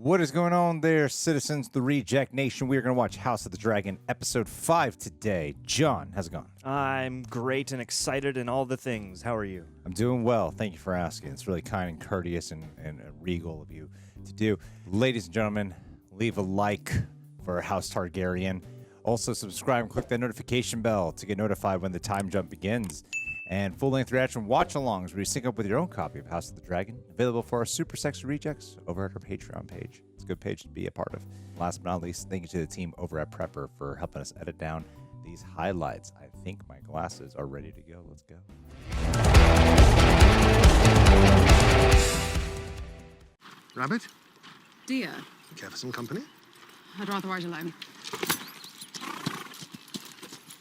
What is going on there, citizens of the Reject Nation? We are going to watch House of the Dragon, Episode 5 today. John, how's it going? I'm great and excited and all the things. How are you? I'm doing well. Thank you for asking. It's really kind and courteous and regal of you to do. Ladies and gentlemen, leave a like for House Targaryen. Also, subscribe and click that notification bell to get notified when the time jump begins. And full-length reaction watch-alongs where you sync up with your own copy of House of the Dragon, available for our super sexy rejects over at our Patreon page. It's a good page to be a part of. Last but not least, thank you to the team over at Prepper for helping us edit down these highlights. I think my glasses are ready to go. Let's go. Rabbit, Dear, care for some company? I'd rather ride alone.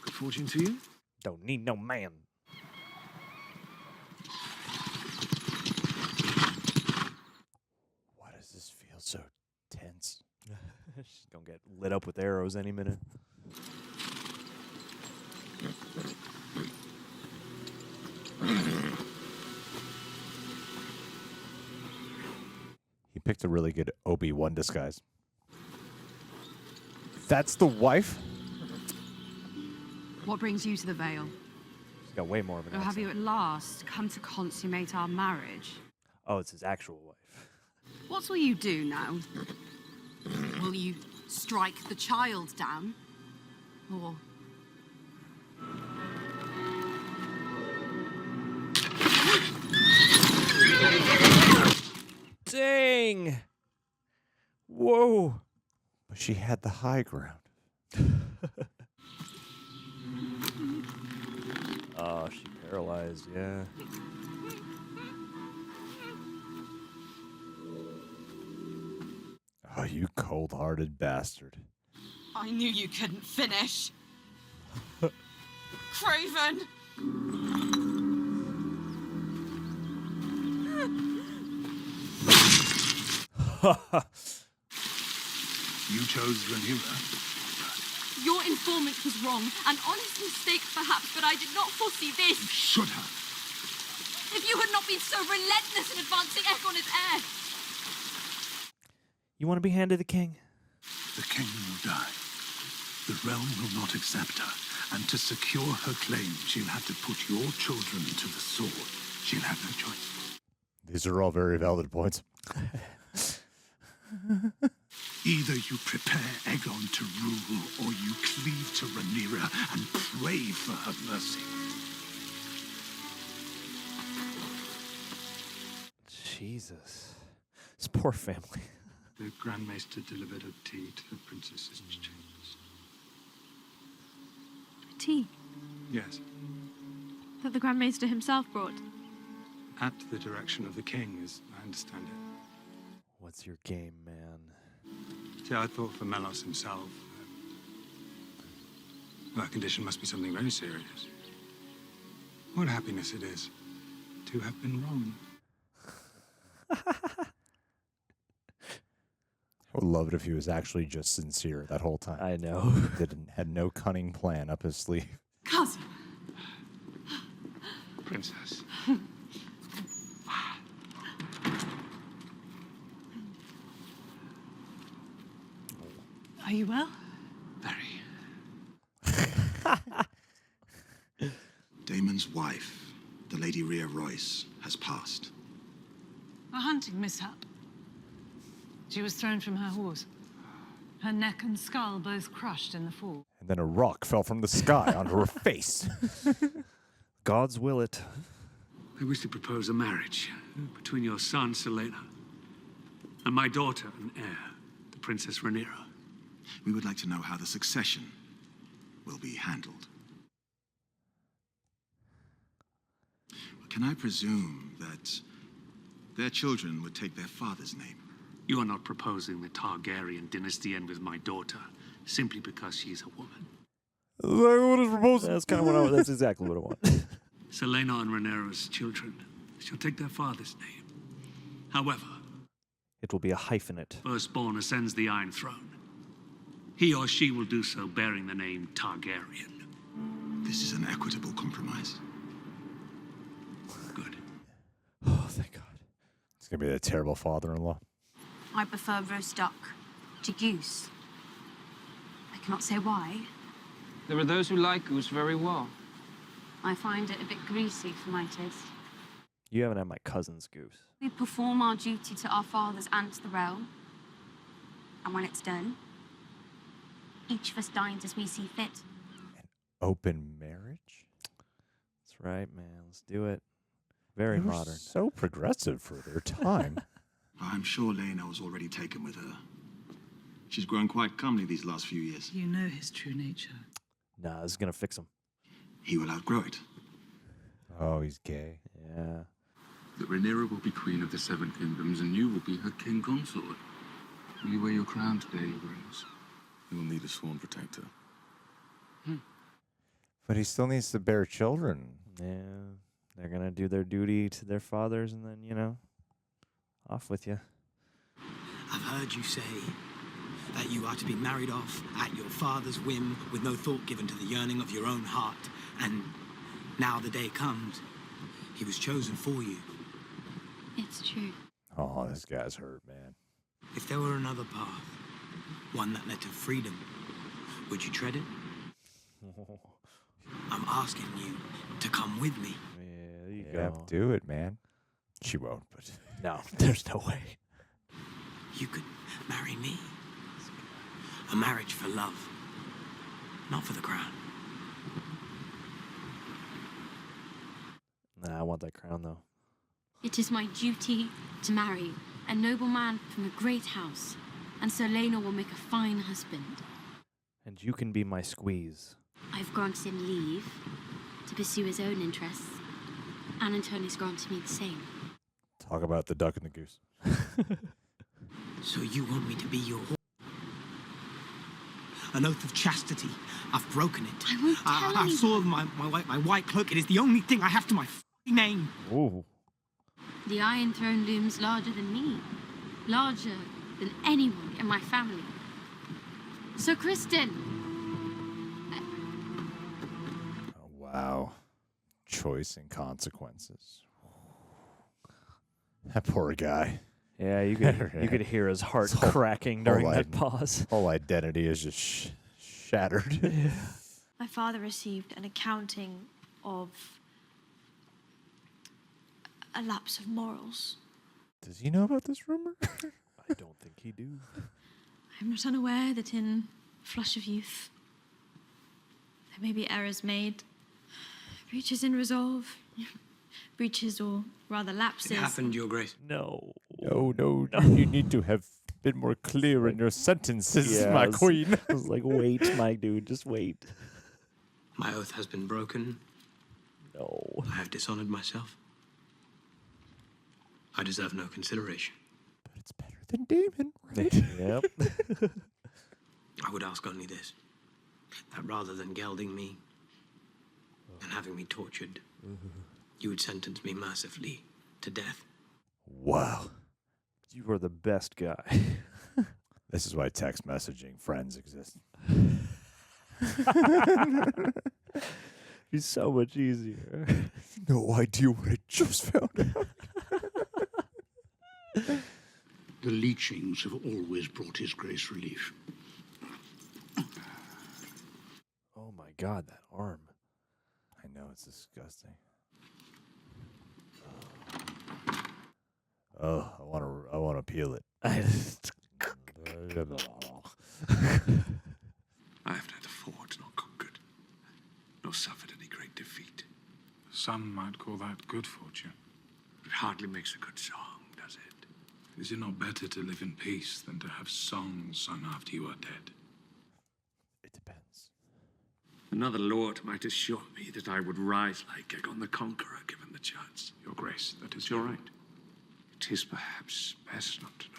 Good fortune to you. Don't need no man. Why does this feel so tense? She's gonna get lit up with arrows any minute. He picked a really good Obi-Wan disguise. That's the wife? What brings you to the Vale? She's got way more of an Or have accent. you at last come to consummate our marriage? Oh, it's his actual wife. What will you do now? Will you strike the child down? Or... Dang! Whoa! But she had the high ground. Oh, she paralyzed, yeah. Oh, you cold-hearted bastard. I knew you couldn't finish. Craven! You chose Rhaenyra. Your informant was wrong. An honest mistake, perhaps, but I did not foresee this. You should have. If you had not been so relentless in advancing Aegon's heir. You want to be handed the king? The king will die. The realm will not accept her. And to secure her claim, she'll have to put your children to the sword. She'll have no choice. These are all very valid points. Either you prepare Aegon to rule, or you cleave to Rhaenyra and pray for her mercy. Jesus. This poor family. The Grand Maester delivered a tea to the princess's chambers. Tea Yes, that the Grand Maester himself brought. at the direction of the king, as I understand it. What's your game, man? See, I thought for Melos himself, that condition must be something very serious. What happiness it is to have been wrong. I would love it if he was actually just sincere that whole time. I know. Had no cunning plan up his sleeve. Cousin. Princess. Are you well? Very. Daemon's wife, the Lady Rhea Royce, has passed. A hunting mishap. She was thrown from her horse. Her neck and skull both crushed in the fall. And then a rock fell from the sky onto her face. God's will it. I wish to propose a marriage between your son, Selena, and my daughter and heir, the Princess Rhaenyra. We would like to know how the succession will be handled. Can I presume that their children would take their father's name? You are not proposing the Targaryen dynasty end with my daughter simply because she's a woman. What is proposed? That's kind of what I want. That's exactly what I want. Selena and Rhaenyra's children shall take their father's name. However, It will be a hyphenate. firstborn ascends the Iron Throne. He or she will do so bearing the name Targaryen. This is an equitable compromise. Good. Oh, thank God. It's going to be a terrible father-in-law. I prefer roast duck to goose. I cannot say why. There are those who like goose very well. I find it a bit greasy for my taste. You haven't had my cousin's goose. We perform our duty to our fathers and to the realm. And when it's done, each of us dines as we see fit. Open marriage? That's right, man. Let's do it. Very They were modern. So progressive for their time. I'm sure Laenor was already taken with her. She's grown quite comely these last few years. You know his true nature. Nah, this is gonna fix him. He will outgrow it. Oh, he's gay. Yeah. That Rhaenyra will be queen of the Seven Kingdoms, and you will be her king consort. Will you wear your crown today, Your Grace? You will need a sworn protector. But he still needs to bear children. Yeah. They're gonna do their duty to their fathers, and then, you know, off with you. I've heard you say that you are to be married off at your father's whim with no thought given to the yearning of your own heart. And now the day comes. He was chosen for you. It's true. Oh, this guy's hurt, man. If there were another path, one that led to freedom, would you tread it? I'm asking you to come with me. Yeah, there you You have go. to do it, man. She won't, but No, there's no way. You could marry me. A marriage for love, not for the crown. Nah, I want that crown, though. It is my duty to marry a nobleman from a great house, and Sir Laenor will make a fine husband. And you can be my squeeze. I've granted him leave to pursue his own interests, and Antonius granted me the same. talk about the duck and the goose. So you want me to be your an oath of chastity. I've broken it. I won't tell I anyone. saw my white cloak. It is the only thing I have to my name. Ooh. The Iron Throne looms larger than me, larger than anyone in my family. So, Criston, Oh, wow. Choice and consequences. That poor guy. Yeah, you could hear his heart His whole- cracking during whole that pause. Whole identity is just shattered. My father received an accounting of a lapse of morals. Does he know about this rumor? I don't think he do. I'm not unaware that in flush of youth, there may be errors made, breaches in resolve, breaches or rather lapses. It happened, Your Grace. No. No. You need to have been more clear in your sentences, my queen. I was like, wait, my dude, just wait. My oath has been broken. No. I have dishonored myself. I deserve no consideration. But it's better than Daemon, right? Yep. I would ask only this, that rather than gelding me and having me tortured, you would sentence me mercifully to death. Wow. You are the best guy. This is why text messaging friends exist. He's so much easier. No idea what I just found out. The leechings have always brought His Grace relief. Oh my God, that arm. I know, it's disgusting. Oh, I want to peel it. I have neither fought nor conquered, nor suffered any great defeat. Some might call that good fortune. It hardly makes a good song, does it? Is it not better to live in peace than to have songs sung after you are dead? It depends. Another lord might assure me that I would rise like Aegon the Conqueror given the chance. Your Grace, that is You're your right. It is perhaps best not to know.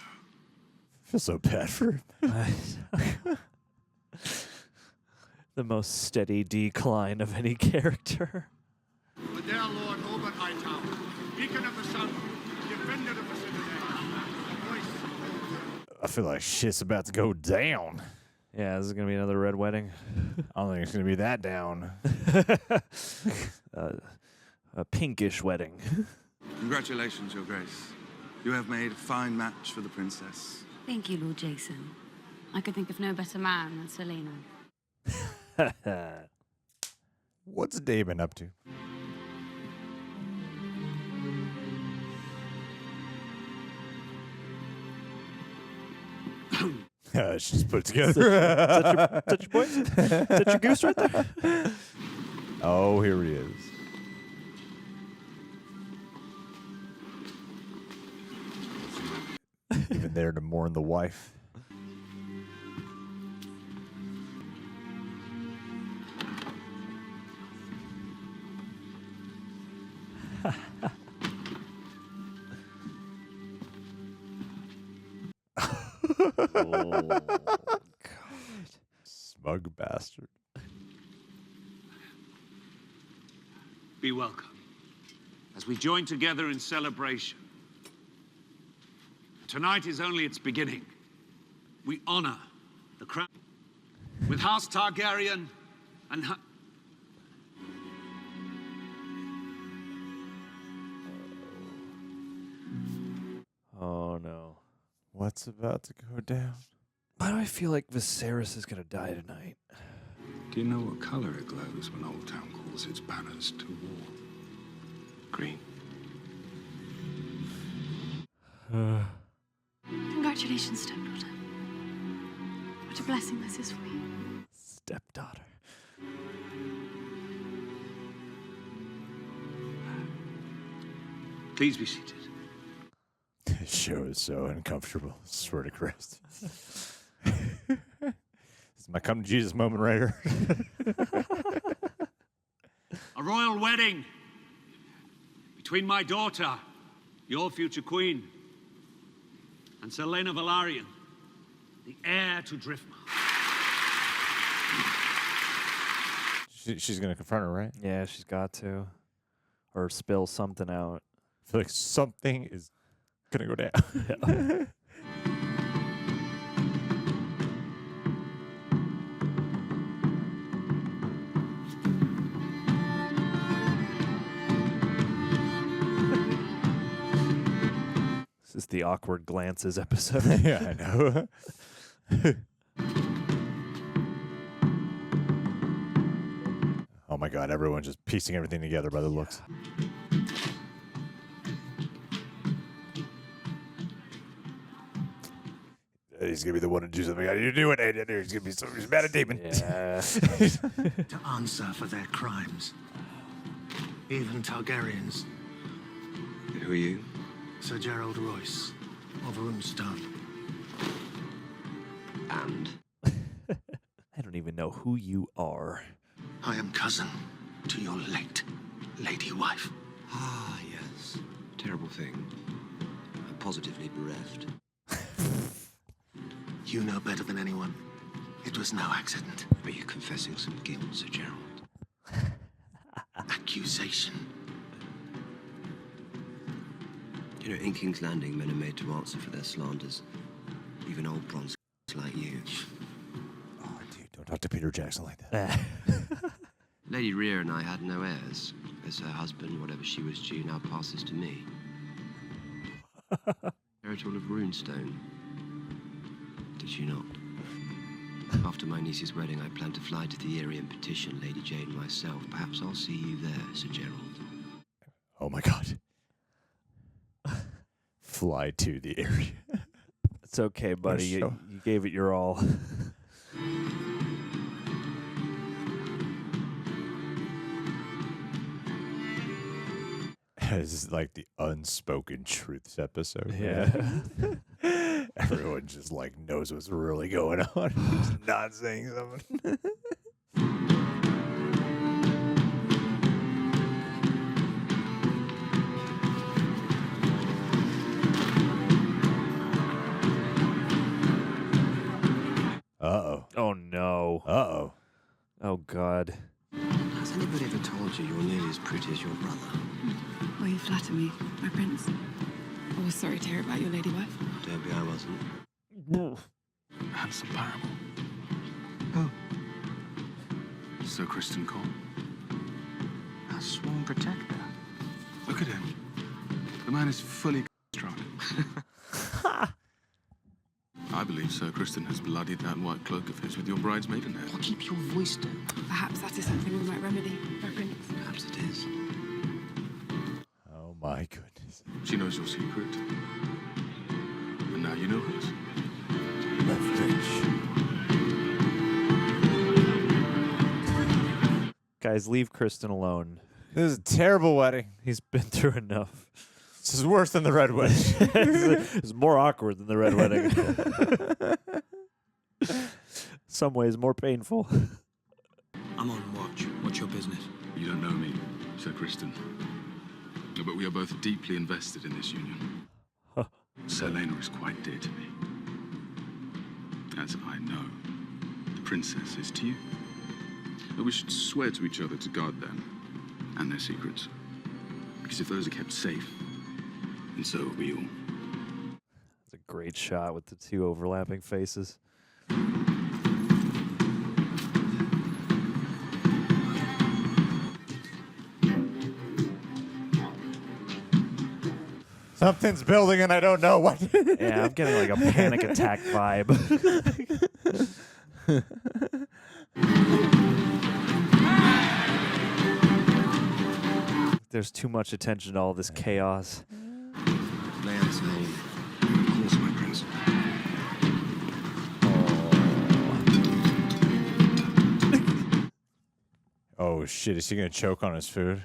I feel so bad for him. The most steady decline of any character. But there, Lord Obert Hightower, beacon of the sun, defender of the citadel, voice. I feel like shit's about to go down. Yeah, this is going to be another red wedding. I don't think it's going to be that down. A pinkish wedding. Congratulations, Your Grace. You have made a fine match for the princess. Thank you, Lord Jason. I could think of no better man than Sir Laenor. What's Daemon up to? She's put together. Touch your boy? Touch your goose right there? Oh, here he is. Even there to mourn the wife. Oh, God. Smug bastard. Be welcome as we join together in celebration. Tonight is only its beginning. We honor the crown with House Targaryen and Oh, no. What's about to go down? Why do I feel like Viserys is going to die tonight? Do you know what color it glows when Old Town calls its banners to war? Green. Congratulations, stepdaughter. What a blessing this is for you. Stepdaughter. Please be seated. This show is so uncomfortable. I swear to Christ. This is my come to Jesus moment right here. A royal wedding between my daughter, your future queen, and Sir Laenor Velaryon, the heir to Driftmark. She's going to confront her, right? Yeah, she's got to. Or spill something out. I feel like something is going to go down. Yeah. This is the awkward glances episode. Yeah, I know. Oh my God, everyone's just piecing everything together by the looks. He's gonna be the one to do something. You do it, and he's gonna be so he's mad at Daemon. Yeah. To answer for their crimes. Even Targaryens. Who are you? Sir Gerald Royce of Runestone. And? I don't even know who you are. I am cousin to your late lady wife. Ah, yes. Terrible thing. I'm positively bereft. You know better than anyone. It was no accident. Are you confessing some guilt, Sir Gerald? Accusation. You know, in King's Landing, men are made to answer for their slanders. Even old bronze like you. Oh, dude, don't talk to Peter Jackson like that. Lady Rhaenyra and I had no heirs, as her husband, whatever she was due, now passes to me. Territory of Runestone. Did you not? After my niece's wedding, I plan to fly to the Eyrie and petition Lady Jane myself. Perhaps I'll see you there, Sir Gerald. Oh my God. Fly to the area. It's okay, buddy. You gave it your all. This is like the unspoken truths episode. Yeah. Everyone just like knows what's really going on. Just not saying something. Uh-oh. Oh, no. Uh-oh. Oh, God. Has anybody ever told you you're nearly as pretty as your brother? Well, you flatter me, my prince. I was sorry to hear about your lady wife. Don't be, I wasn't. No. Handsome parable. Who? Sir Criston Cole. Our sworn protector. Look at him. The man is fully strong. I believe Sir Criston has bloodied that white cloak of his with your bride's maidenhead. Oh, keep your voice down. Perhaps that is something we might remedy, my prince. Perhaps it is. Oh my goodness. She knows your secret. And now you know hers. Guys, leave Criston alone. This is a terrible wedding. He's been through enough. This is worse than the Red Wedding. It's more awkward than the Red Wedding. Some ways more painful. I'm on watch. What's your business? You don't know me, Sir Criston. But we are both deeply invested in this union. Sir Laenor is quite dear to me. As I know, the princess is to you. And we should swear to each other to guard them and their secrets. Because if those are kept safe, then so are we all. It's a great shot with the two overlapping faces. Something's building and I don't know what. Yeah, I'm getting like a panic attack vibe. There's too much attention to all this chaos. Lance Lane. Of course, my prince. Oh shit, is he gonna choke on his food?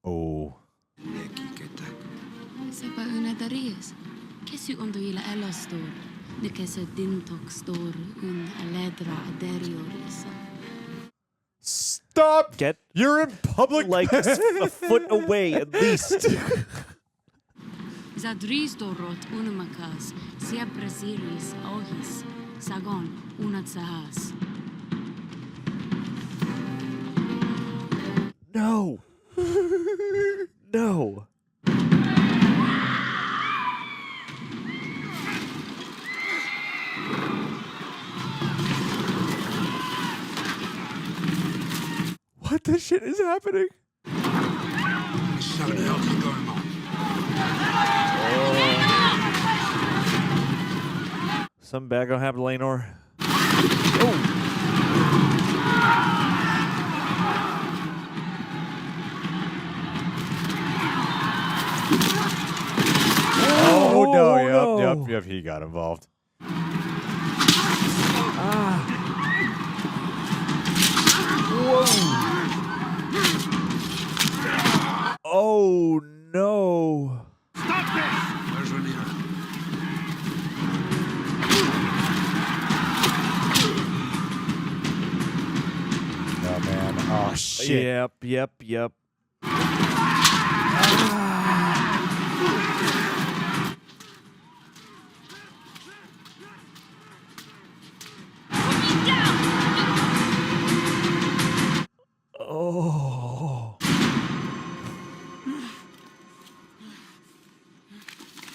Oh. Sepa una darius. Kesu ondo ila elastor. Nikesa dintok store un aledra aderiorisa. Stop! You're in public. Like a foot away at least. Zadris dorot unumakas. Sia Brasilis ohis. Sagon unatsahas. No. No. What the shit is happening? Something else is going on. Something bad gonna happen to Laenor. Oh no! Yep. He got involved. Oh no! Stop this! Where's Rhaenyra? Oh man! Oh shit! Yep.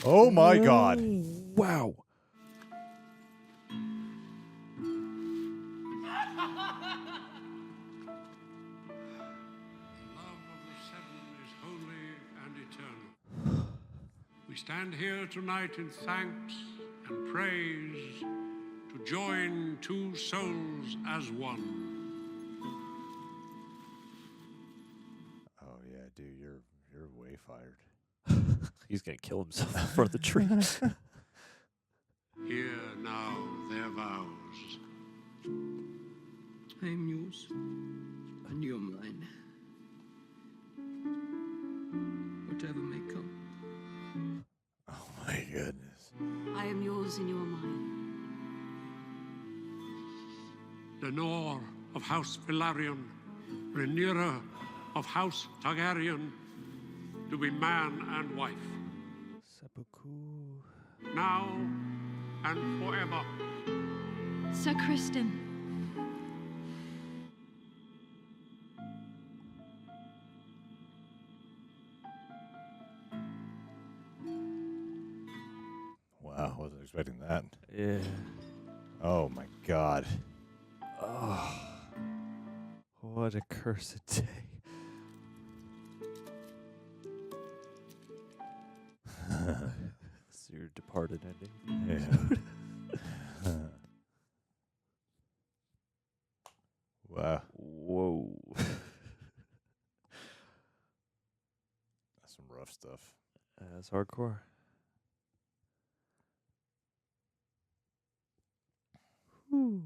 Oh my god! Wow! We stand here tonight in thanks and praise to join two souls as one. Oh yeah, dude, you're way fired. He's gonna kill himself in front of the tree. Hear now their vows. I am yours, and you're mine. Whatever may come. Oh my goodness. I am yours and you are mine. Laenor of House Velaryon, Rhaenyra of House Targaryen, to be man and wife. Now and forever. Sir Criston. Wow, wasn't expecting that. Yeah. Oh my god. Oh. What a cursed day. It's your departed ending. Yeah. Wow. Whoa. That's some rough stuff. That's hardcore. Whew.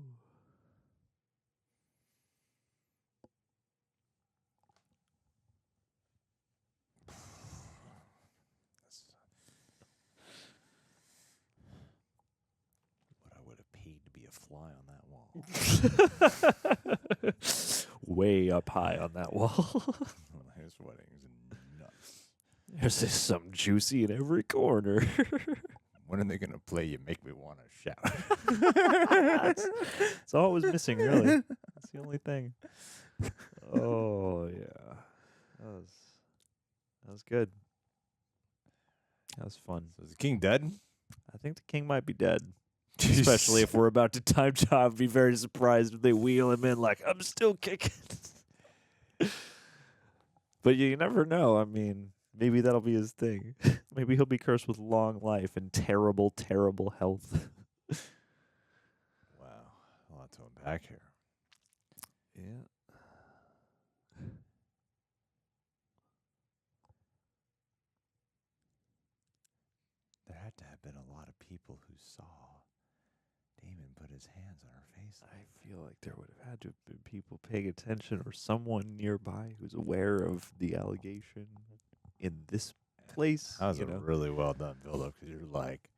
What I would have paid to be a fly on that wall. Way up high on that wall. His wedding's nuts. There's just something juicy in every corner. When are they going to play You Make Me Want to Shout? That's all it was missing, really. That's the only thing. Oh, yeah. That was good. That was fun. So is the king dead? I think the king might be dead. Especially if we're about to time job. I'd be very surprised if they wheel him in like, I'm still kicking. But you never know. I mean, maybe that'll be his thing. Maybe he'll be cursed with long life and terrible, terrible health. Wow. A lot to unpack here. Yeah. There had to have been a lot of people who saw Daemon put his hands on her face. I feel like there would have had to have been people paying attention or someone nearby who's aware of the allegation in this place. That was a really well done build-up because you're like,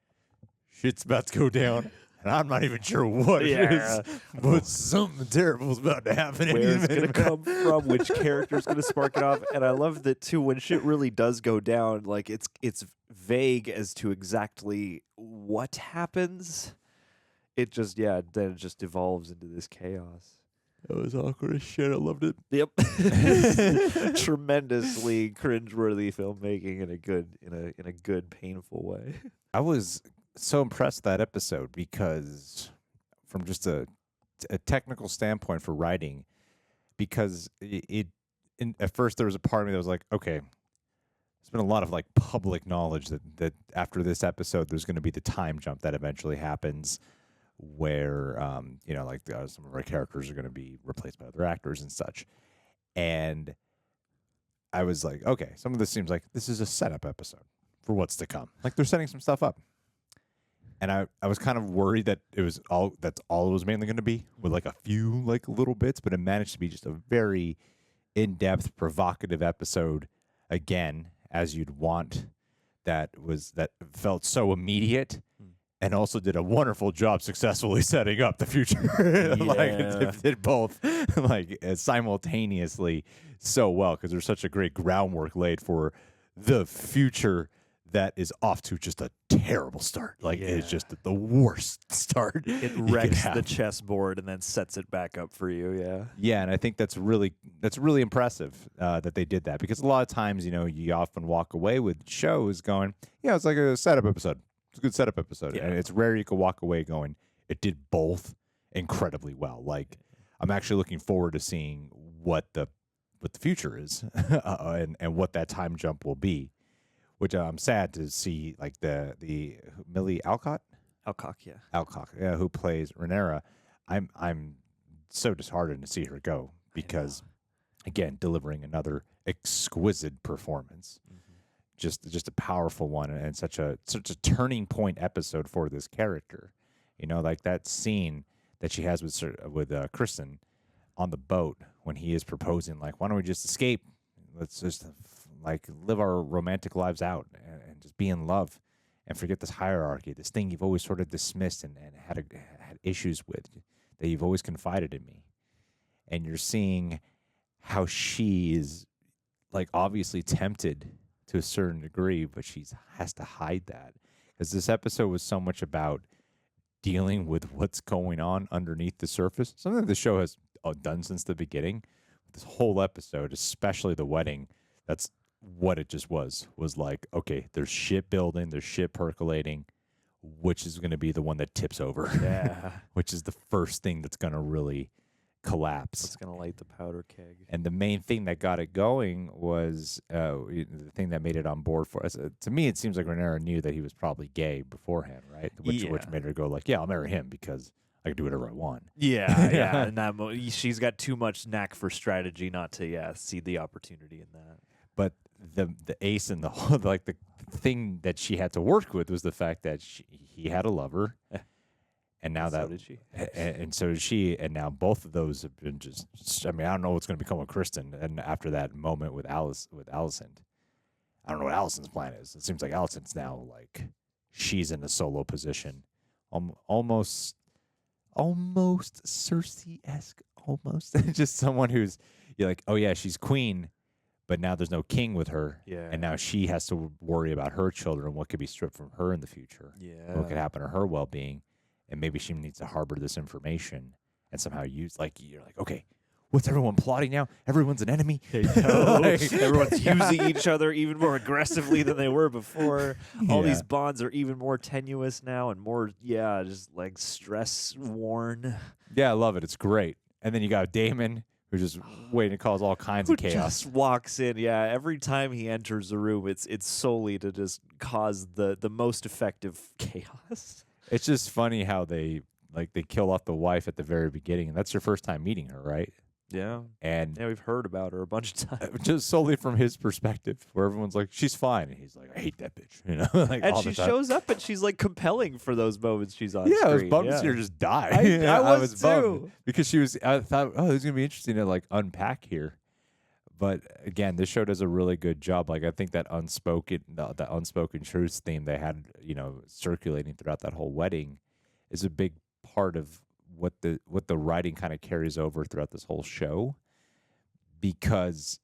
shit's about to go down, and I'm not even sure what it is, but something terrible is about to happen. Where it's going to come from, which character's going to spark it off. And I love that, too, when shit really does go down, like it's vague as to exactly what happens. It just, then it just evolves into this chaos. That was awkward as shit. I loved it. Yep. Tremendously cringeworthy filmmaking in a good, painful way. I was so impressed with that episode because from just a technical standpoint for writing, because at first there was a part of me that was like, okay, there's been a lot of like public knowledge that after this episode there's going to be the time jump that eventually happens where some of our characters are going to be replaced by other actors and such. And I was like, okay, some of this seems like this is a setup episode for what's to come. Like they're setting some stuff up. And I was kind of worried that that's all it was mainly going to be, with like a few like little bits, but it managed to be just a very in-depth, provocative episode again, as you'd want, that felt so immediate. And also did a wonderful job successfully setting up the future. Like it did both like simultaneously so well, because there's such a great groundwork laid for the future that is off to just a terrible start. Like it's just the worst start. It wrecks the chessboard and then sets it back up for you. Yeah. Yeah, and I think that's really impressive that they did that, because a lot of times, you often walk away with shows going, it's like a setup episode. It's a good setup episode. And it's rare you can walk away going, it did both incredibly well. Like, I'm actually looking forward to seeing what the future is and what that time jump will be, which I'm sad to see, like the Millie Alcock? Alcock, yeah. Alcock, yeah, who plays Rhaenyra. I'm so disheartened to see her go, because, again, delivering another exquisite performance. Just a powerful one, and such a turning point episode for this character. Like that scene that she has with Criston on the boat when he is proposing, like, why don't we just escape? Let's just like live our romantic lives out and just be in love and forget this hierarchy, this thing you've always sort of dismissed and had issues with, that you've always confided in me. And you're seeing how she is like obviously tempted to a certain degree, but she has to hide that, because this episode was so much about dealing with what's going on underneath the surface, something that the show has done since the beginning. This whole episode, especially the wedding, that's what it just was like, okay, there's shit building, there's shit percolating, which is going to be the one that tips over. Yeah. Which is the first thing that's going to really collapse. What's going to light the powder keg? And the main thing that got it going was the thing that made it on board for us. To me, it seems like Rhaenyra knew that he was probably gay beforehand, right? Which made her go like, yeah, I'll marry him because I can do whatever I want. Yeah, yeah. And that she's got too much knack for strategy not to see the opportunity in that. But the ace in the hole, like the thing that she had to work with was the fact that he had a lover. And now so did she. And so did she, and now both of those have been just. I mean, I don't know what's going to become of Criston. And after that moment with Alicent, I don't know what Alicent's plan is. It seems like Alicent's now like she's in a solo position, almost Cersei-esque, almost just someone who's you're like, oh yeah, she's queen, but now there's no king with her, and now she has to worry about her children and what could be stripped from her in the future. What could happen to her well-being. And maybe she needs to harbor this information and somehow use, you're like, okay, what's everyone plotting now? Everyone's an enemy. Everyone's using each other even more aggressively than they were before. All these bonds are even more tenuous now and more, just like stress worn. Yeah, I love it. It's great. And then you got Daemon, who's just waiting to cause all kinds of chaos. Just walks in, every time he enters a room, it's solely to just cause the most effective chaos. It's just funny how they kill off the wife at the very beginning, and that's your first time meeting her, right? Yeah. And we've heard about her a bunch of times. Just solely from his perspective, where everyone's like, she's fine. And he's like, I hate that bitch. And she shows up and she's like compelling for those moments she's on screen. I was bummed to see her just die. I was too. Bummed because I thought, oh, this is going to be interesting to unpack here. But again, this show does a really good job. I think that unspoken truths theme they had, circulating throughout that whole wedding, is a big part of what the writing kind of carries over throughout this whole show. Because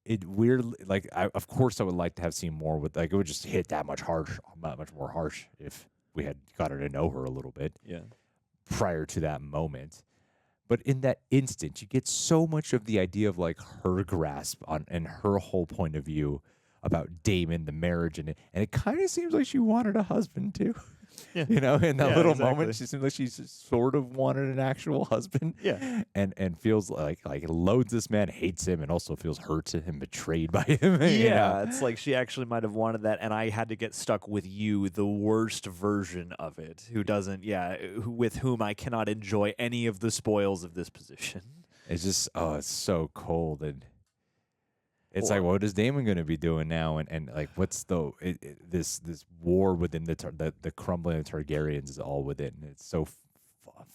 it weirdly, of course, I would like to have seen more with it would just hit that much more harsh if we had gotten to know her a little bit. Yeah. Prior to that moment. But in that instant, you get so much of the idea of her grasp on and her whole point of view about Daemon, the marriage, and it kind of seems like she wanted a husband too. Yeah. In that little moment, she seems like she sort of wanted an actual husband. Yeah. And feels like loathes this man, hates him, and also feels hurt and betrayed by him. It's like she actually might have wanted that, and I had to get stuck with you, the worst version of it, who doesn't, with whom I cannot enjoy any of the spoils of this position. It's just, it's so cold, and it's like, what is Daemon going to be doing now? And what's this war within the crumbling of Targaryens is all within. It's so fun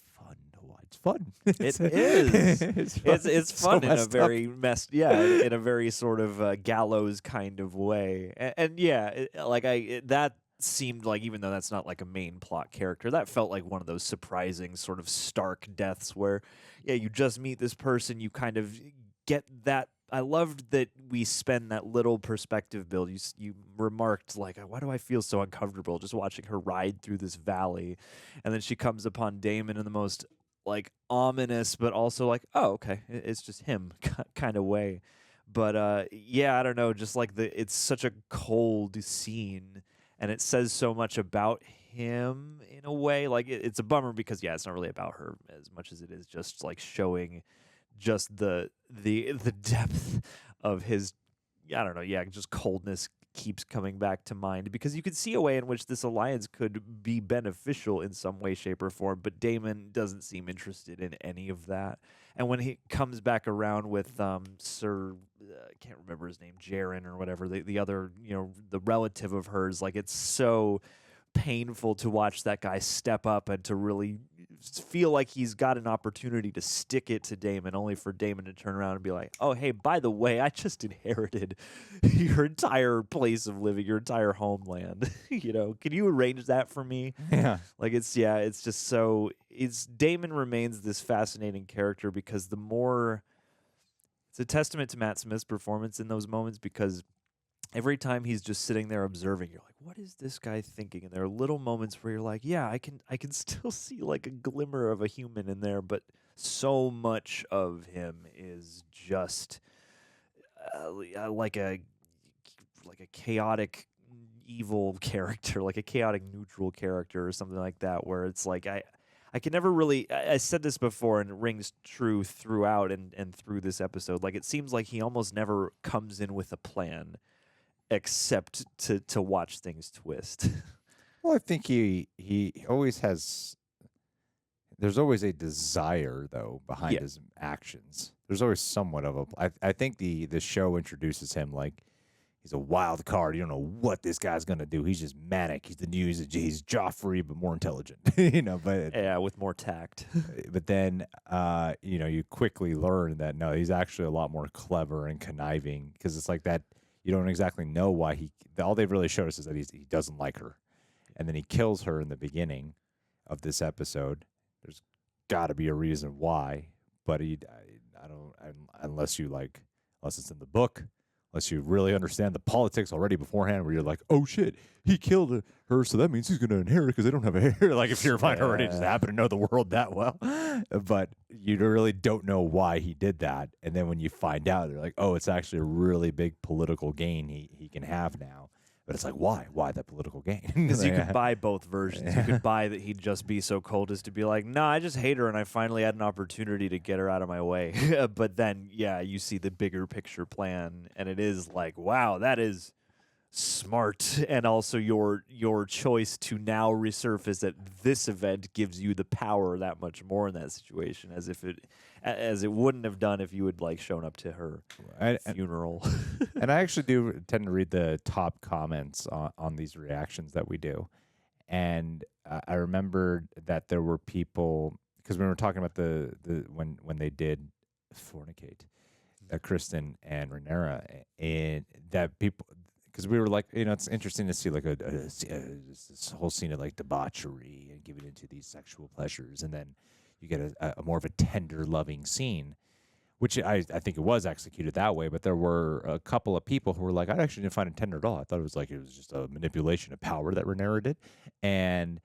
to watch. It's fun. It is. It's fun so in a very in a very sort of gallows kind of way. That seemed like, even though that's not a main plot character, that felt like one of those surprising sort of stark deaths where, you just meet this person, you kind of get that. I loved that we spend that little perspective build. You remarked, why do I feel so uncomfortable just watching her ride through this valley? And then she comes upon Daemon in the most, ominous, but also oh, okay, it's just him kind of way. But, I don't know, just it's such a cold scene, and it says so much about him in a way. It's a bummer because, it's not really about her as much as it is just, showing just the depth of his, just coldness keeps coming back to mind, because you could see a way in which this alliance could be beneficial in some way, shape, or form, but Daemon doesn't seem interested in any of that. And when he comes back around with Sir, I can't remember his name, Jaren or whatever, the other, the relative of hers, it's so painful to watch that guy step up and to really feel like he's got an opportunity to stick it to Daemon, only for Daemon to turn around and be like, oh, hey, by the way, I just inherited your entire place of living, your entire homeland. Can you arrange that for me? Yeah. It's just so, Daemon remains this fascinating character because it's a testament to Matt Smith's performance in those moments, because every time he's just sitting there observing, you're like, what is this guy thinking? And there are little moments where you're like, I can still see a glimmer of a human in there, but so much of him is just like a chaotic evil character, like a chaotic neutral character or something like that, where it's I can never really. I said this before, and it rings true throughout and through this episode. Like it seems like he almost never comes in with a plan, except to watch things twist. Well, I think he always has. There's always a desire though behind his actions. There's always somewhat of a. I think the show introduces him like he's a wild card. You don't know what this guy's gonna do. He's just manic. He's the new. He's Joffrey, but more intelligent. But yeah, with more tact. But then, you quickly learn that no, he's actually a lot more clever and conniving because it's like that. You don't exactly know why he. All they've really showed us is that he doesn't like her, and then he kills her in the beginning of this episode. There's got to be a reason why, but unless it's in the book. Unless you really understand the politics already beforehand, where you're like, oh shit, he killed her, so that means he's going to inherit because they don't have a heir. Like if you're like already just happen to know the world that well, but you really don't know why he did that. And then when you find out, they're like, oh, it's actually a really big political gain he can have now. But it's like, why? Why that political gain? Because you could buy both versions. You could buy that he'd just be so cold as to be like, nah, I just hate her, and I finally had an opportunity to get her out of my way. But then, yeah, you see the bigger picture plan, and it is like, wow, that is smart. And also your choice to now resurface at this event gives you the power that much more in that situation, as it wouldn't have done if you had like shown up to her funeral. And I actually do tend to read the top comments on these reactions that we do. And I remembered that there were people, because we were talking about the when they did fornicate, Criston and Rhaenyra, and that people, because we were like, it's interesting to see like this whole scene of like debauchery and giving into these sexual pleasures, and then you get a more of a tender, loving scene, which I think it was executed that way. But there were a couple of people who were like, I actually didn't find it tender at all. I thought it was just a manipulation of power that Rhaenyra did, and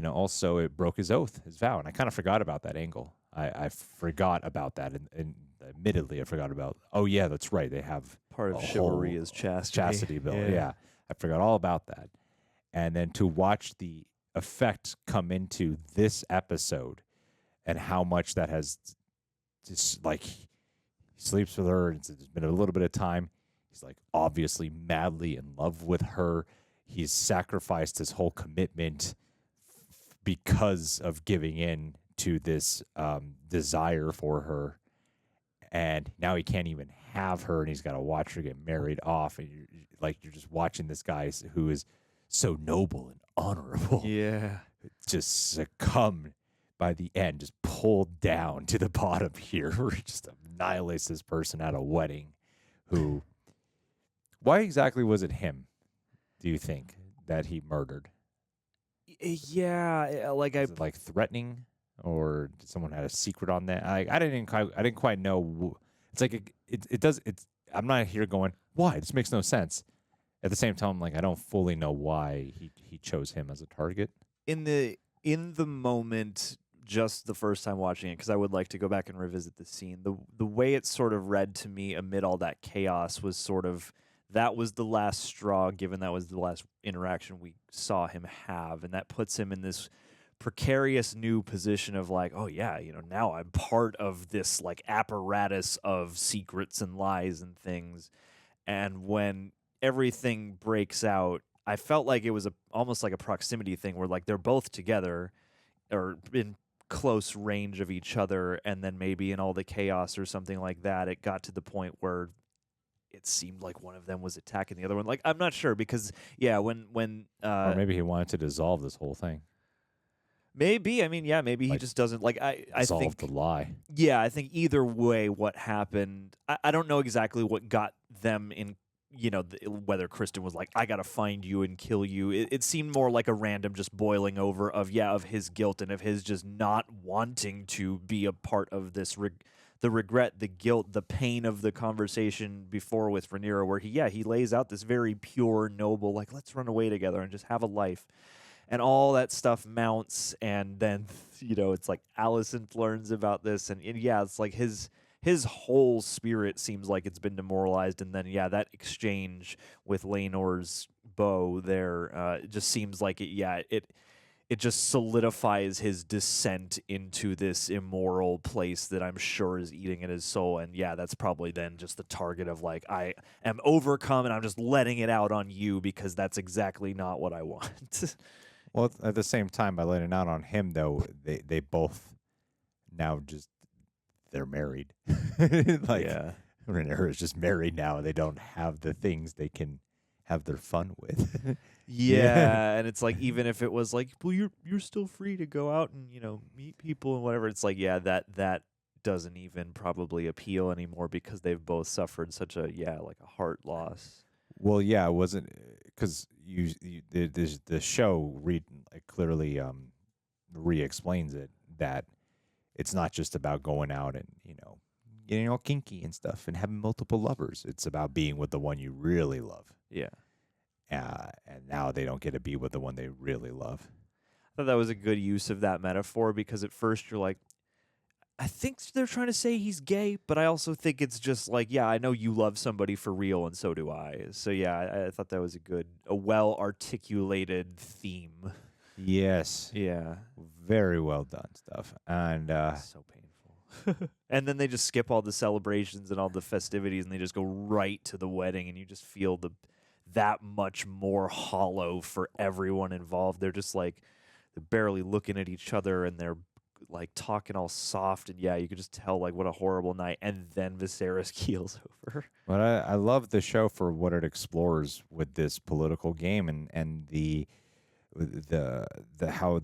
also it broke his oath, his vow, and I kind of forgot about that angle. I forgot about that, and admittedly, I forgot about. Oh yeah, that's right. They have part of chivalry is chastity bill. Yeah, I forgot all about that, and then to watch the effect come into this episode and how much that has just like he sleeps with her, and it's been a little bit of time. He's like obviously madly in love with her. He's sacrificed his whole commitment because of giving in to this desire for her, and now he can't even have her, and he's got to watch her get married off, and you're just watching this guy who is so noble and honorable, just succumb by the end, just pulled down to the bottom here, where he just annihilates this person at a wedding. Why exactly was it him, do you think, that he murdered? Yeah, was it like threatening, or did someone have a secret on that? I didn't quite know. It's like I'm not here going, why? This makes no sense. At the same time, like I don't fully know why he chose him as a target. In the moment, just the first time watching it, because I would like to go back and revisit the scene. The way it sort of read to me amid all that chaos was sort of, that was the last straw, given that was the last interaction we saw him have, and that puts him in this precarious new position of like, oh yeah, now I'm part of this like apparatus of secrets and lies and things. And when everything breaks out, I felt like it was almost like a proximity thing where like they're both together or in close range of each other, and then maybe in all the chaos or something like that, it got to the point where it seemed like one of them was attacking the other one. Like, I'm not sure, because when or maybe he wanted to dissolve this whole thing. Maybe, I mean, yeah, maybe he just doesn't like. I think the lie. Yeah, I think either way, what happened, I don't know exactly what got them in. Whether Criston was like, I gotta find you and kill you. It seemed more like a random just boiling over of his guilt and of his just not wanting to be a part of this. The regret, the guilt, the pain of the conversation before with Rhaenyra, where he lays out this very pure, noble, like, let's run away together and just have a life. And all that stuff mounts, and then, it's like Alicent learns about this, and it's like his whole spirit seems like it's been demoralized, and then, that exchange with Laenor's bow there, it just seems like it it just solidifies his descent into this immoral place that I'm sure is eating at his soul. And yeah, that's probably then just the target of like, I am overcome and I'm just letting it out on you because that's exactly not what I want. Well, at the same time, by letting out on him, though, they both now just, they're married. Like, Rhaenyra is just married now. They don't have the things they can have their fun with. Yeah, and it's like, even if it was like, well, you're still free to go out and, you know, meet people and whatever. It's like, yeah, that doesn't even probably appeal anymore because they've both suffered such a like a heart loss. Well, yeah, it wasn't because the show clearly re-explains it, that it's not just about going out and, you know, getting all kinky and stuff and having multiple lovers. It's about being with the one you really love. Yeah. And now they don't get to be with the one they really love. I thought that was a good use of that metaphor because at first you're like, I think they're trying to say he's gay, but I also think it's just like, yeah, I know you love somebody for real, and so do I. So yeah, I thought that was a well-articulated theme. Yes. Yeah. Very well done stuff. And so painful. And then they just skip all the celebrations and all the festivities, and they just go right to the wedding, and you just feel that much more hollow for everyone involved. They're just like, they're barely looking at each other, and they're like talking all soft, and yeah, you could just tell like what a horrible night. And then Viserys keels over. But I love the show for what it explores with this political game and the how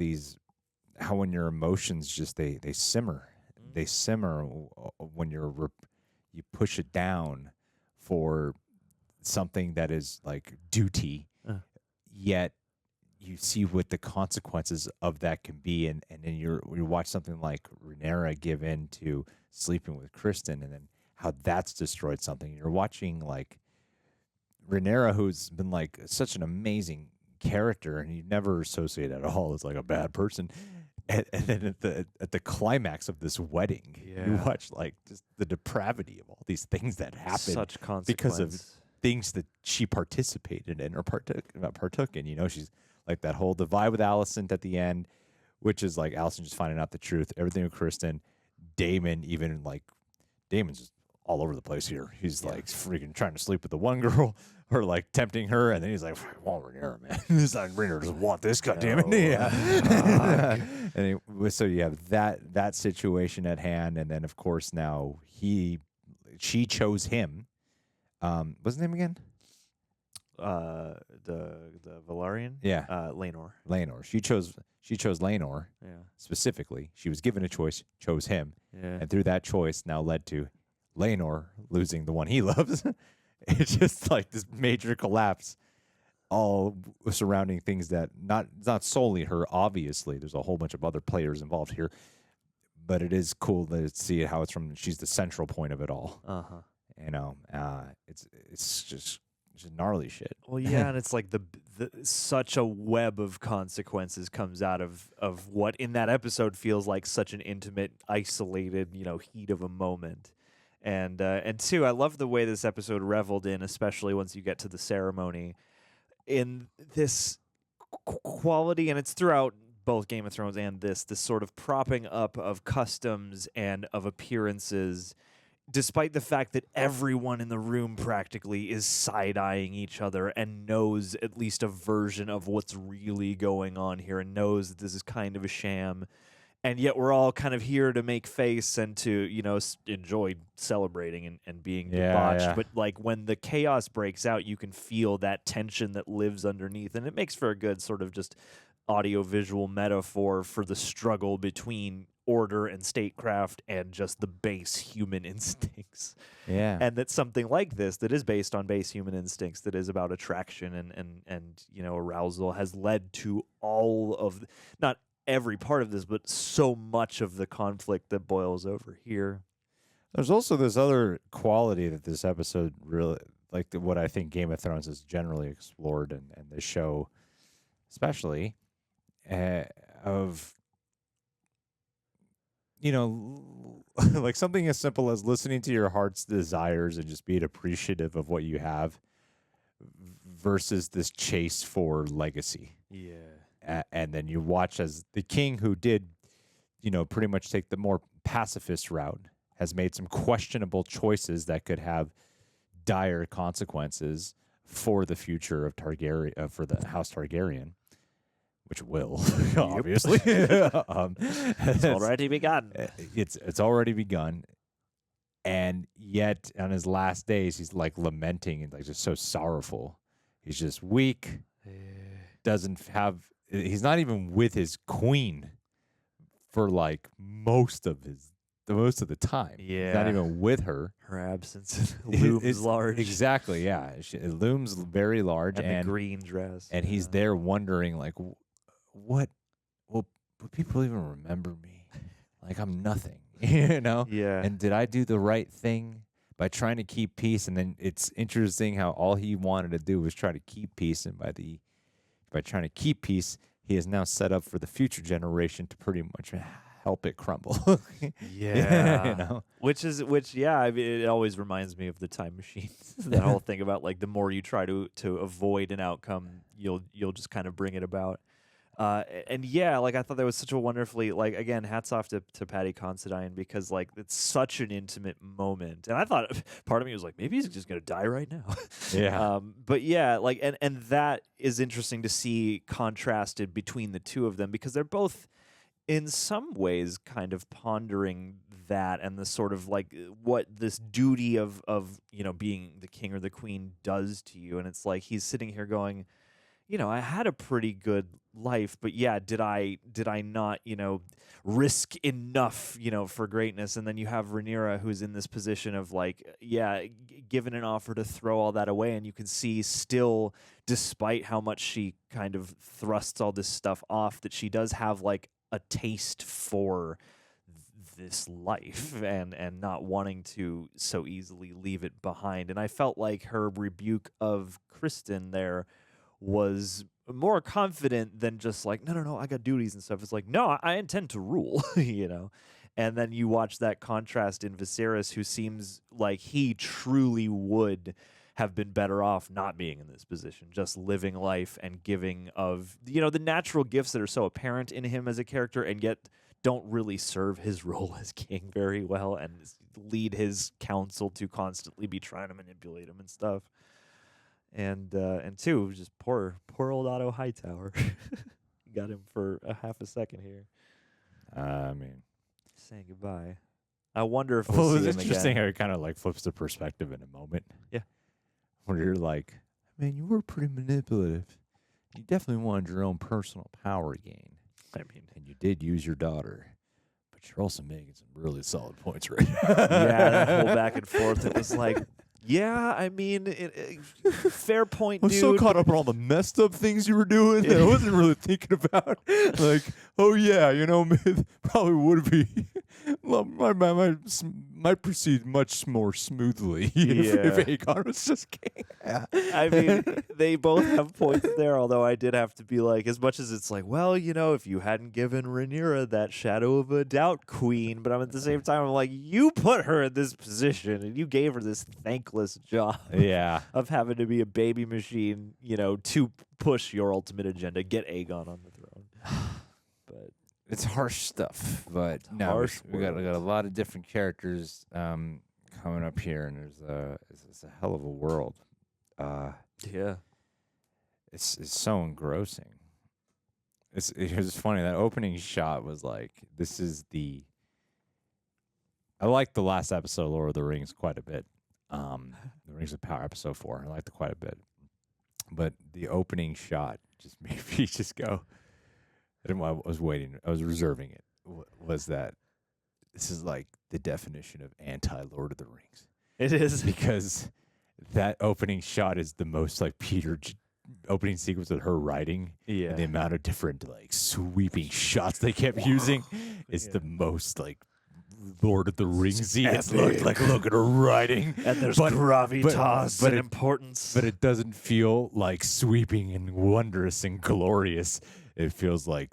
when your emotions just they simmer. They simmer when you push it down for something that is like duty, yet you see what the consequences of that can be, and then you watch something like Rhaenyra give in to sleeping with Criston, and then how that's destroyed something. You're watching like Rhaenyra, who's been like such an amazing character, and you never associate at all as like a bad person. And then at the climax of this wedding, you watch like just the depravity of all these things that happen, such consequence because of things that she participated in or partook in. You know, she's like that whole divide with Alicent at the end, which is like Alicent just finding out the truth, everything with Criston, Daemon, even like Daemon's just all over the place here. He's like freaking trying to sleep with the one girl or like tempting her, and then he's like, I want Rhaenyra, man. He's like, Rhaenyra doesn't want this, goddammit. Yeah. And so you have that situation at hand, and then of course now she chose him. What's his name again? The Velaryon? Yeah. Laenor. Laenor. She chose Laenor. Yeah. Specifically. She was given a choice, chose him. Yeah. And through that choice now led to Laenor losing the one he loves. It's just like this major collapse, all surrounding things that not solely her, obviously. There's a whole bunch of other players involved here. But it is cool to see how she's the central point of it all. Uh-huh. You know, it's just gnarly shit. Well, yeah, and it's like such a web of consequences comes out of what in that episode feels like such an intimate, isolated, heat of a moment. And two, I love the way this episode reveled in, especially once you get to the ceremony, in this quality, and it's throughout both Game of Thrones and this sort of propping up of customs and of appearances, despite the fact that everyone in the room practically is side-eyeing each other and knows at least a version of what's really going on here and knows that this is kind of a sham. And yet we're all kind of here to make face and to, enjoy celebrating and being debauched. Yeah. But like when the chaos breaks out, you can feel that tension that lives underneath. And it makes for a good sort of just audiovisual metaphor for the struggle between order and statecraft and just the base human instincts. Yeah. And that something like this that is based on base human instincts, that is about attraction and arousal, has led to all of, not every part of this, but so much of the conflict that boils over here. There's also this other quality that this episode really, like what I think Game of Thrones has generally explored, and the show especially, of, like something as simple as listening to your heart's desires and just being appreciative of what you have versus this chase for legacy. Yeah. and then you watch as the king, who did, pretty much take the more pacifist route, has made some questionable choices that could have dire consequences for the future of Targaryen, for the House Targaryen, which will obviously. It's already begun. It's already begun, and yet on his last days, he's like lamenting and like just so sorrowful. He's just weak. Doesn't have. He's not even with his queen for like most of the time. Yeah, he's not even with her. Her absence looms large. Exactly. Yeah, it looms very large, and the green dress. And he's there wondering, like, what will people even remember me? Like, I'm nothing, Yeah. And did I do the right thing by trying to keep peace? And then it's interesting how all he wanted to do was try to keep peace, and by trying to keep peace, he is now set up for the future generation to pretty much help it crumble. Yeah. Which I mean, it always reminds me of the time machine. That whole thing about like the more you try to avoid an outcome, you'll just kind of bring it about. And yeah, like I thought that was such a wonderfully, like, again, hats off to Paddy Considine, because like it's such an intimate moment. And I thought, part of me was like, maybe he's just gonna die right now. Yeah. But yeah, like and that is interesting to see contrasted between the two of them, because they're both in some ways kind of pondering that and the sort of like what this duty of being the king or the queen does to you. And it's like he's sitting here going, I had a pretty good life, but yeah, did I not, risk enough, for greatness? And then you have Rhaenyra, who's in this position of like, given an offer to throw all that away, and you can see still, despite how much she kind of thrusts all this stuff off, that she does have like a taste for this life and not wanting to so easily leave it behind. And I felt like her rebuke of Criston there was more confident than just like, no, I got duties and stuff. It's like, no, I intend to rule, And then you watch that contrast in Viserys, who seems like he truly would have been better off not being in this position, just living life and giving of, the natural gifts that are so apparent in him as a character, and yet don't really serve his role as king very well, and lead his council to constantly be trying to manipulate him and stuff. And two, just poor old Otto Hightower. Got him for a half a second here. I mean, saying goodbye. I wonder if we'll see him it's interesting again. how he kind of like flips the perspective in a moment. Yeah. Where you're like, man, you were pretty manipulative. You definitely wanted your own personal power gain. I mean, and you did use your daughter, but you're also making some really solid points right now. Yeah, that whole back and forth. It was like, yeah, I mean, fair point, I was dude. so caught up in all the messed up things you were doing that I wasn't really thinking about. Like, oh yeah, probably would be. Might proceed much more smoothly if Aegon was just king. I mean, they both have points there, although I did have to be like, as much as it's like, well, if you hadn't given Rhaenyra that shadow of a doubt queen, but I'm at the same time, I'm like, you put her in this position and you gave her this thankless job of having to be a baby machine, to push your ultimate agenda, get Aegon on the throne. But it's harsh stuff, but no, we got a lot of different characters coming up here, and it's a hell of a world. Yeah, it's so engrossing. It was funny, that opening shot was like, this is the. I liked the last episode of Lord of the Rings quite a bit. The Rings of Power episode 4, I liked it quite a bit, but the opening shot just made me just go. I was waiting. I was reserving it. Was that this is like the definition of anti-Lord of the Rings. It is. Because that opening shot is the most like opening sequence of her writing. Yeah. And the amount of different like sweeping shots they kept using is the most like Lord of the Ringsy. Look at her writing. And there's gravitas and importance. But it doesn't feel like sweeping and wondrous and glorious. It feels like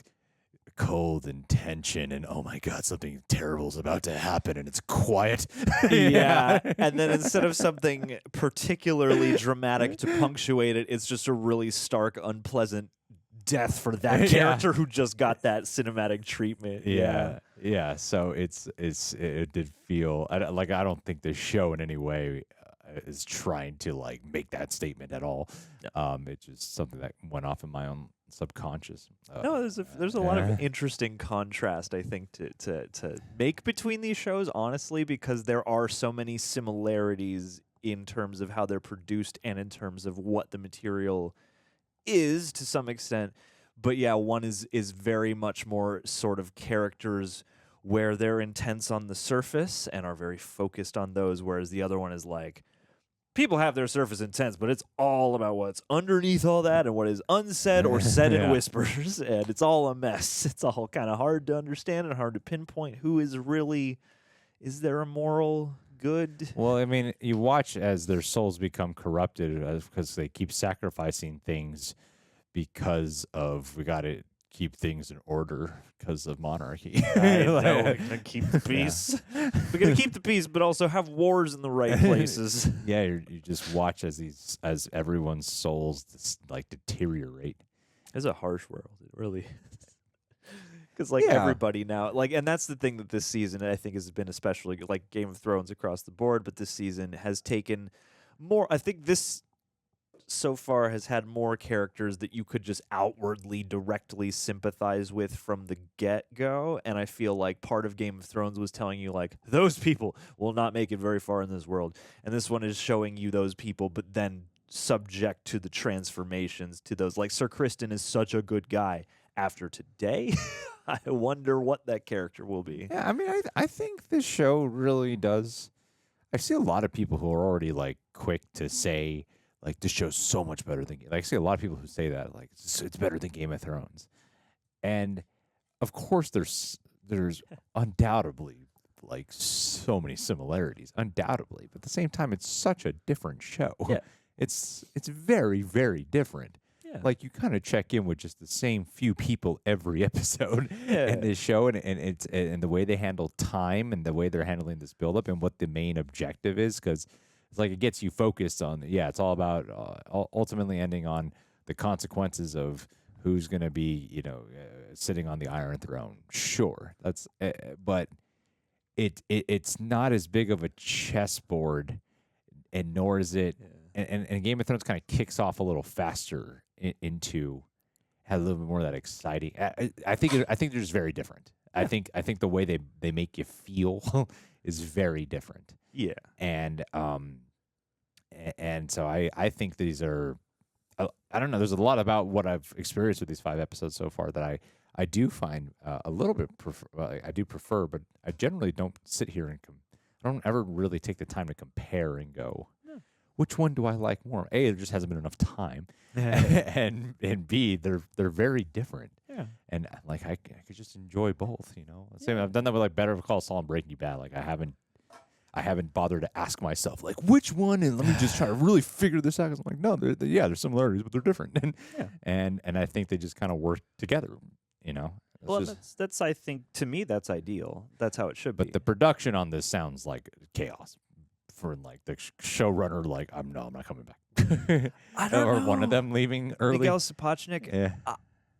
cold and tension and, oh my God, something terrible is about to happen, and it's quiet. Yeah. And then instead of something particularly dramatic to punctuate it, it's just a really stark, unpleasant death for that character who just got that cinematic treatment. Yeah. So it did feel I don't think the show in any way is trying to like make that statement at all. It's just something that went off in my own subconscious. No, there's a lot of interesting contrast, I think, to make between these shows, honestly, because there are so many similarities in terms of how they're produced and in terms of what the material is to some extent. But yeah, one is very much more sort of characters where they're intense on the surface and are very focused on those, whereas the other one is like, people have their surface intense, but it's all about what's underneath all that and what is unsaid or said in whispers, and it's all a mess. It's all kind of hard to understand and hard to pinpoint who is really, is there a moral good? Well, I mean, you watch as their souls become corrupted because they keep sacrificing things because of we got to keep things in order because of monarchy. I know, we're gonna keep the peace. We're gonna keep the peace, but also have wars in the right places. Yeah, you just watch as everyone's souls like deteriorate. It's a harsh world. It really is. Because like everybody now, like, and that's the thing that this season I think has been especially like Game of Thrones across the board, but this season has taken more. I think this so far has had more characters that you could just outwardly directly sympathize with from the get-go, and I feel like part of Game of Thrones was telling you like those people will not make it very far in this world, and this one is showing you those people but then subject to the transformations to those. Like Sir Criston is such a good guy. After today, I wonder what that character will be. Yeah, I mean, I think this show really does. I see a lot of people who are already like quick to say like this show's so much better than. Like I see a lot of people who say that like it's better than Game of Thrones, and of course there's undoubtedly like so many similarities, undoubtedly, but at the same time it's such a different show. Yeah. It's very, very different. Yeah. Like you kind of check in with just the same few people every episode in this show, and it's and the way they handle time and the way they're handling this buildup and what the main objective is, because it's like it gets you focused on. Yeah, it's all about ultimately ending on the consequences of who's going to be, sitting on the Iron Throne. Sure, that's but it's not as big of a chessboard, and nor is it. And Game of Thrones kind of kicks off a little faster into had a little bit more of that exciting. I think they're just very different. I think the way they make you feel is very different. Yeah. And so I think these are I don't know. There's a lot about what I've experienced with these 5 episodes so far that I do find a little bit I do prefer, but I generally don't sit here and I don't ever really take the time to compare and go, which one do I like more? A, there just hasn't been enough time, and B, they're very different. Yeah, and like I could just enjoy both. Same. I've done that with like Better Call Saul and Breaking Bad. Like I haven't bothered to ask myself like which one, and let me just try to really figure this out. 'Cause I'm like, no, there's similarities, but they're different, and I think they just kind of work together. Well, that's I think to me that's ideal. That's how it should be. But the production on this sounds like chaos. For like the showrunner, like I'm not coming back. I don't know. Or one of them leaving early. Miguel Sapochnik. Yeah.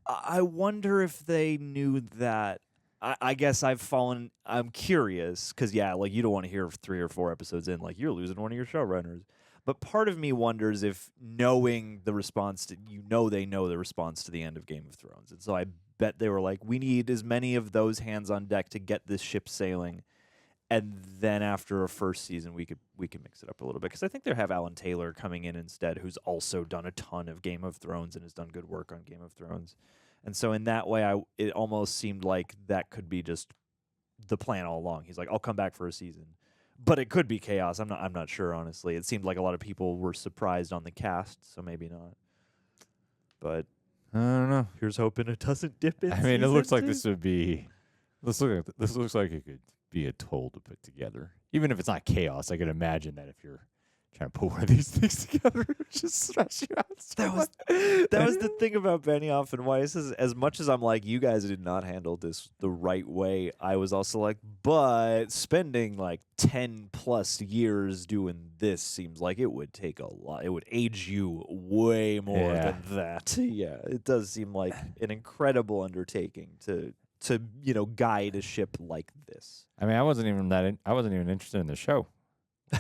I wonder if they knew that. I guess I'm curious because like you don't want to hear 3 or 4 episodes in like you're losing one of your showrunners. But part of me wonders if knowing the response to they know the response to the end of Game of Thrones, and so I bet they were like, we need as many of those hands on deck to get this ship sailing. And then after a first season, we can mix it up a little bit because I think they have Alan Taylor coming in instead, who's also done a ton of Game of Thrones and has done good work on Game of Thrones. And so in that way, it almost seemed like that could be just the plan all along. He's like, I'll come back for a season, but it could be chaos. I'm not sure, honestly. It seemed like a lot of people were surprised on the cast, so maybe not. But I don't know. Here's hoping it doesn't dip in. I mean, it looks like this would be. This looks like it could be a toll to put together. Even if it's not chaos, I can imagine that if you're trying to put one of these things together just stress you out. That was the thing about Benioff and Weiss is as much as I'm like, you guys did not handle this the right way, I was also like, but spending like 10 plus years doing this seems like it would take a lot. It would age you way more than that. Yeah, it does seem like an incredible undertaking to guide a ship like this. I mean, I wasn't even interested in the show.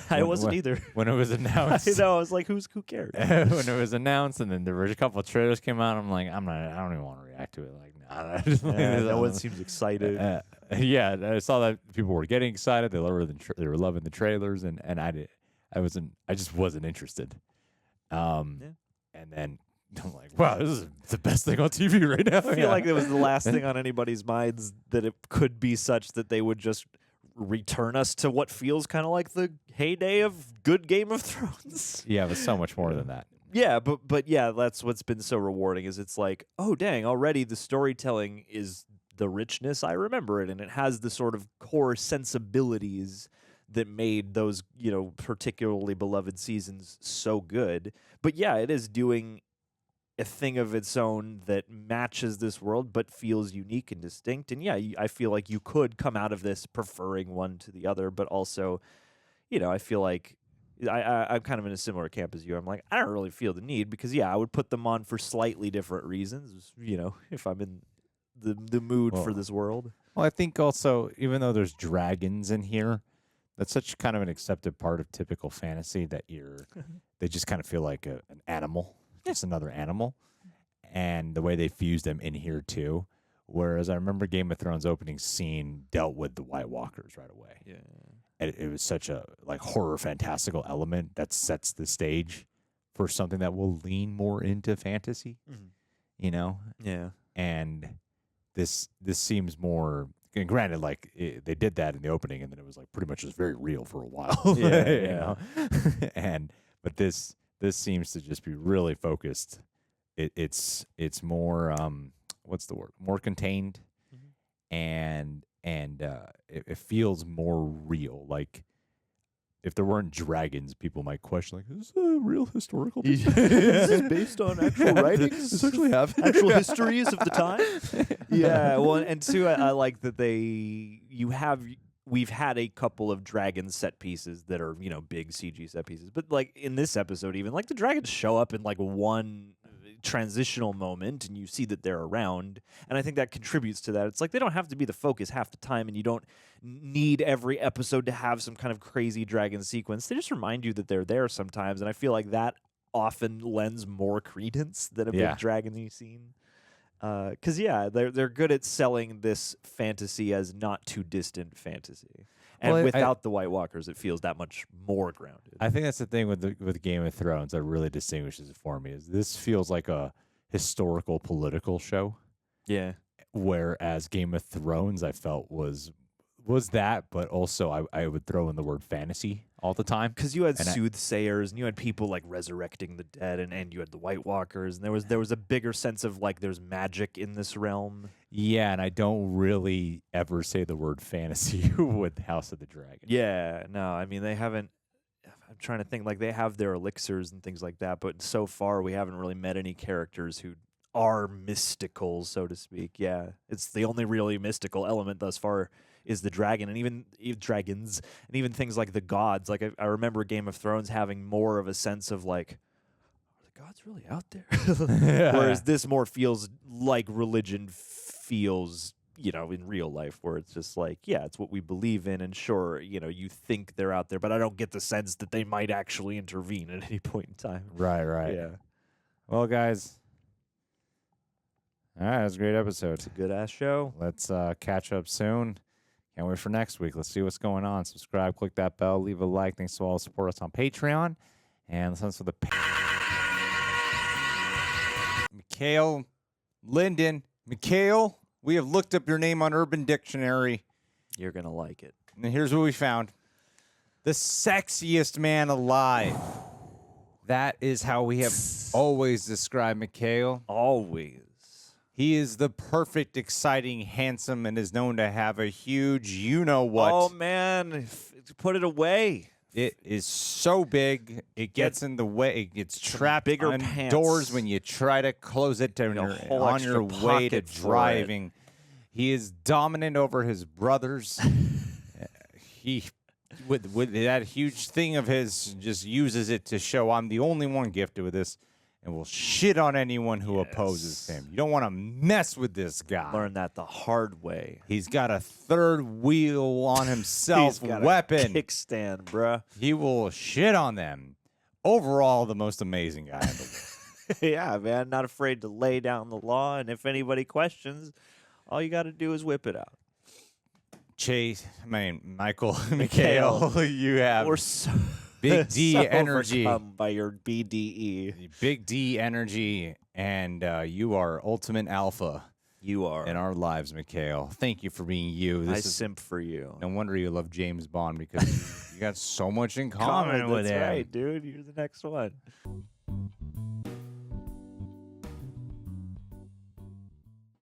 I wasn't either. When it was announced. I know, I was like, who cares? When it was announced, and then there were a couple of trailers came out, I'm like, I don't even want to react to it. Like, nah. No one seems excited. Yeah, I saw that people were getting excited. They were loving the trailers, and I just wasn't interested. And then I'm like, wow, this is the best thing on TV right now. I feel like it was the last thing on anybody's minds that it could be such that they would just return us to what feels kind of like the heyday of good Game of Thrones. Yeah, but so much more than that. Yeah, but yeah, that's what's been so rewarding is it's like, oh dang, already the storytelling is the richness I remember it, and it has the sort of core sensibilities that made those, particularly beloved seasons so good. But yeah, it is doing a thing of its own that matches this world but feels unique and distinct. And yeah, I feel like you could come out of this preferring one to the other, but also, I feel like I'm kind of in a similar camp as you. I'm like, I don't really feel the need because, yeah, I would put them on for slightly different reasons, if I'm in the mood for this world. Well, I think also, even though there's dragons in here, that's such kind of an accepted part of typical fantasy that they just kind of feel like an animal. Just another animal, and the way they fused them in here too. Whereas I remember Game of Thrones opening scene dealt with the White Walkers right away. Yeah, and it was such a horror fantastical element that sets the stage for something that will lean more into fantasy. Yeah, and this seems more. And granted, they did that in the opening, and then it was pretty much just very real for a while. Yeah. But this seems to just be really focused. It's more what's the word? More contained, and it feels more real. Like if there weren't dragons, people might question is this a real historical? Is this based on actual writings? This actually happened? Actual histories of the time? Yeah. Well, and two, I like that we've had a couple of dragon set pieces that are, big CG set pieces. But in this episode even, the dragons show up in one transitional moment and you see that they're around. And I think that contributes to that. It's they don't have to be the focus half the time and you don't need every episode to have some kind of crazy dragon sequence. They just remind you that they're there sometimes. And I feel like that often lends more credence than a big dragon-y scene. Because they're good at selling this fantasy as not too distant fantasy, and without the White Walkers, it feels that much more grounded. I think that's the thing with Game of Thrones that really distinguishes it for me is this feels like a historical political show. Yeah. Whereas Game of Thrones, I felt was that, but also I would throw in the word fantasy all the time. Because you had soothsayers and you had people resurrecting the dead and you had the White Walkers and there was a bigger sense of there's magic in this realm. Yeah, and I don't really ever say the word fantasy with House of the Dragon. Yeah, no, I mean they haven't. I'm trying to think they have their elixirs and things like that, but so far we haven't really met any characters who are mystical, so to speak. Yeah, it's the only really mystical element thus far is the dragon, and even dragons, and even things like the gods. I remember Game of Thrones having more of a sense of are the gods really out there? Whereas this more feels like religion feels, in real life, where it's just it's what we believe in, and sure, you think they're out there, but I don't get the sense that they might actually intervene at any point in time. Right. Yeah. Well, guys. All right, it was a great episode. It's a good-ass show. Let's catch up soon. Can't wait for next week. Let's see what's going on. Subscribe, click that bell, leave a like. Thanks to all who support us on Patreon. And listen to the Mikhail Linden. Mikhail, we have looked up your name on Urban Dictionary. You're going to like it. And here's what we found. The sexiest man alive. That is how we have always described Mikhail. Always. He is the perfect, exciting, handsome, and is known to have a huge you-know-what. Oh, man. Put it away. It is so big, it gets in the way. It gets trapped bigger on pants. doors when you try to close it down whole on extra your way to pocket for it. driving. He is dominant over his brothers. He, with that huge thing of his, just uses it to show I'm the only one gifted with this, and will shit on anyone who opposes him. You don't want to mess with this guy. Learn that the hard way. He's got a third wheel on himself He's got weapon. a kickstand, bruh. He will shit on them. Overall, the most amazing guy in the world. Yeah, man. Not afraid to lay down the law, and if anybody questions, all you got to do is whip it out. Michael, Mikhail, you have Big D so energy. Overcome by your BDE. Big D energy, and you are ultimate alpha. You are. In our lives, Mikhail. Thank you for being you. I simp for you. No wonder you love James Bond, because you got so much in common with That's him. right, dude. You're the next one.